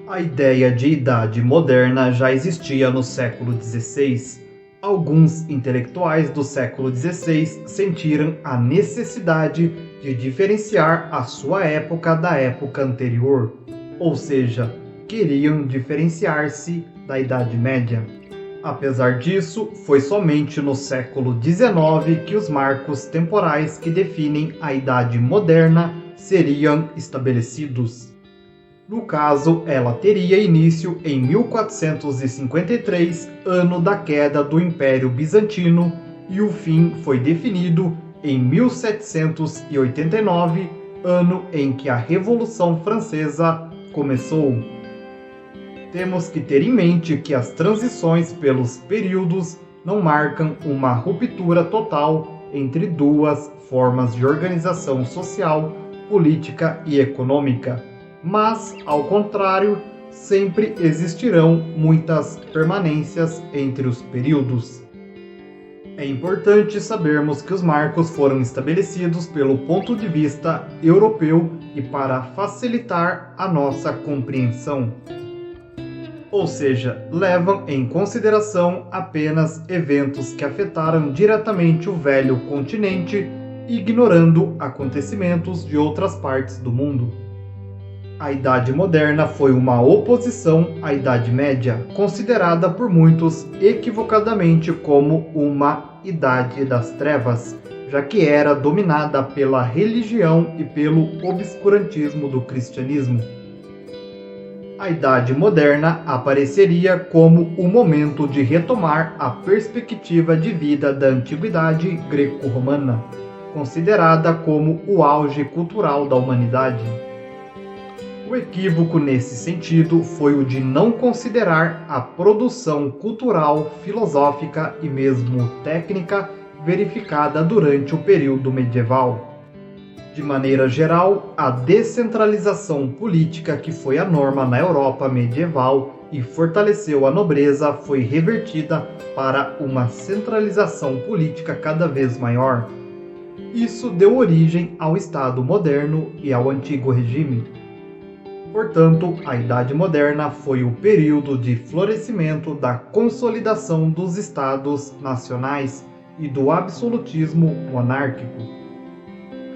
A ideia de idade moderna já existia no século XVI. Alguns intelectuais do século XVI sentiram a necessidade de diferenciar a sua época da época anterior, ou seja, queriam diferenciar-se da Idade Média. Apesar disso, foi somente no século XIX que os marcos temporais que definem a Idade Moderna seriam estabelecidos. No caso, ela teria início em 1453, ano da queda do Império Bizantino, e o fim foi definido em 1789, ano em que a Revolução Francesa começou. Temos que ter em mente que as transições pelos períodos não marcam uma ruptura total entre duas formas de organização social, política e econômica, mas, ao contrário, sempre existirão muitas permanências entre os períodos. É importante sabermos que os marcos foram estabelecidos pelo ponto de vista europeu e para facilitar a nossa compreensão. Ou seja, levam em consideração apenas eventos que afetaram diretamente o velho continente, ignorando acontecimentos de outras partes do mundo. A Idade Moderna foi uma oposição à Idade Média, considerada por muitos equivocadamente como uma Idade das Trevas, já que era dominada pela religião e pelo obscurantismo do cristianismo. A Idade Moderna apareceria como o momento de retomar a perspectiva de vida da antiguidade greco-romana, considerada como o auge cultural da humanidade. O equívoco nesse sentido foi o de não considerar a produção cultural, filosófica e mesmo técnica verificada durante o período medieval. De maneira geral, a descentralização política que foi a norma na Europa medieval e fortaleceu a nobreza foi revertida para uma centralização política cada vez maior. Isso deu origem ao Estado moderno e ao antigo regime. Portanto, a Idade Moderna foi o período de florescimento da consolidação dos Estados nacionais e do absolutismo monárquico.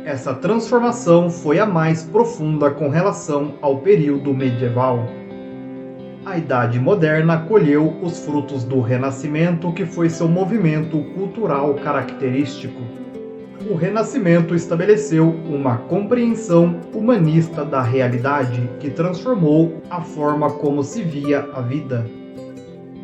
Essa transformação foi a mais profunda com relação ao período medieval. A Idade Moderna colheu os frutos do Renascimento, que foi seu movimento cultural característico. O Renascimento estabeleceu uma compreensão humanista da realidade que transformou a forma como se via a vida.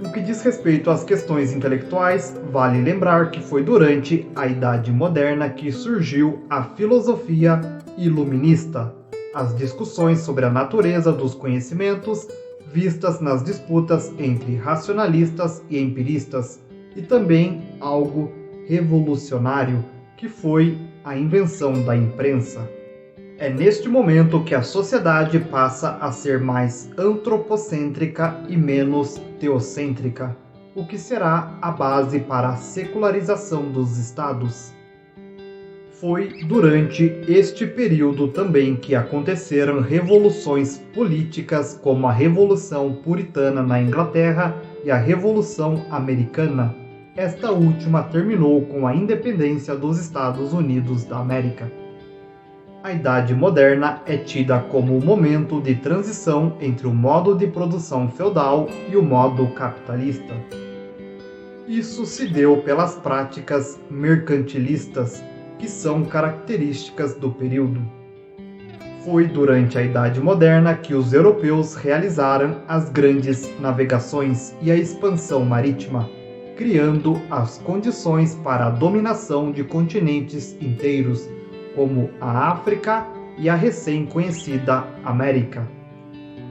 No que diz respeito às questões intelectuais, vale lembrar que foi durante a Idade Moderna que surgiu a filosofia iluminista, as discussões sobre a natureza dos conhecimentos vistas nas disputas entre racionalistas e empiristas, e também algo revolucionário, que foi a invenção da imprensa. É neste momento que a sociedade passa a ser mais antropocêntrica e menos teocêntrica, o que será a base para a secularização dos estados. Foi durante este período também que aconteceram revoluções políticas como a Revolução Puritana na Inglaterra e a Revolução Americana. Esta última terminou com a independência dos Estados Unidos da América. A Idade Moderna é tida como o momento de transição entre o modo de produção feudal e o modo capitalista. Isso se deu pelas práticas mercantilistas, que são características do período. Foi durante a Idade Moderna que os europeus realizaram as grandes navegações e a expansão marítima, criando as condições para a dominação de continentes inteiros, como a África e a recém-conhecida América.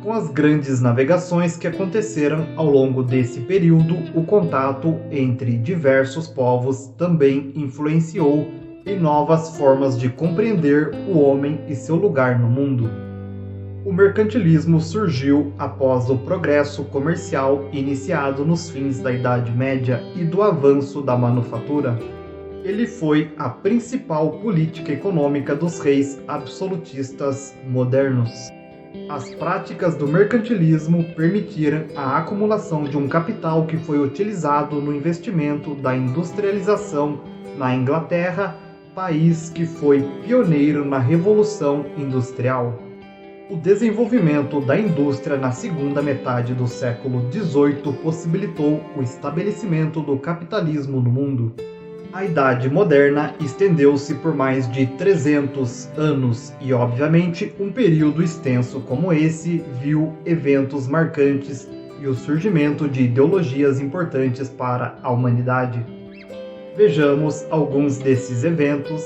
Com as grandes navegações que aconteceram ao longo desse período, o contato entre diversos povos também influenciou em novas formas de compreender o homem e seu lugar no mundo. O mercantilismo surgiu após o progresso comercial iniciado nos fins da Idade Média e do avanço da manufatura. Ele foi a principal política econômica dos reis absolutistas modernos. As práticas do mercantilismo permitiram a acumulação de um capital que foi utilizado no investimento da industrialização na Inglaterra, país que foi pioneiro na Revolução Industrial. O desenvolvimento da indústria na segunda metade do século XVIII possibilitou o estabelecimento do capitalismo no mundo. A Idade Moderna estendeu-se por mais de 300 anos e, obviamente, um período extenso como esse viu eventos marcantes e o surgimento de ideologias importantes para a humanidade. Vejamos alguns desses eventos: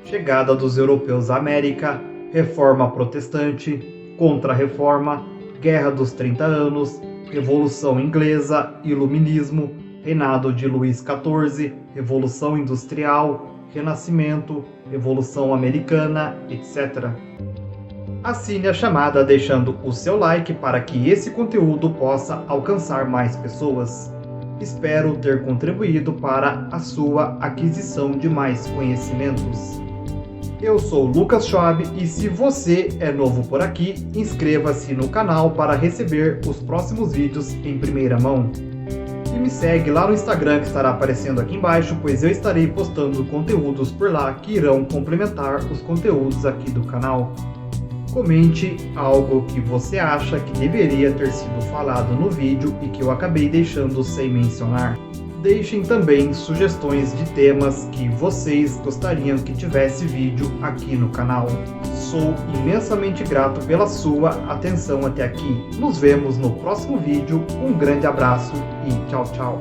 chegada dos europeus à América, Reforma Protestante, Contra-Reforma, Guerra dos 30 Anos, Revolução Inglesa, Iluminismo, reinado de Luís XIV, Revolução Industrial, Renascimento, Revolução Americana, etc. Assine a chamada deixando o seu like para que esse conteúdo possa alcançar mais pessoas. Espero ter contribuído para a sua aquisição de mais conhecimentos. Eu sou Lucas Schwab e se você é novo por aqui, inscreva-se no canal para receber os próximos vídeos em primeira mão. E me segue lá no Instagram que estará aparecendo aqui embaixo, pois eu estarei postando conteúdos por lá que irão complementar os conteúdos aqui do canal. Comente algo que você acha que deveria ter sido falado no vídeo e que eu acabei deixando sem mencionar. Deixem também sugestões de temas que vocês gostariam que tivesse vídeo aqui no canal. Sou imensamente grato pela sua atenção até aqui. Nos vemos no próximo vídeo. Um grande abraço e tchau, tchau.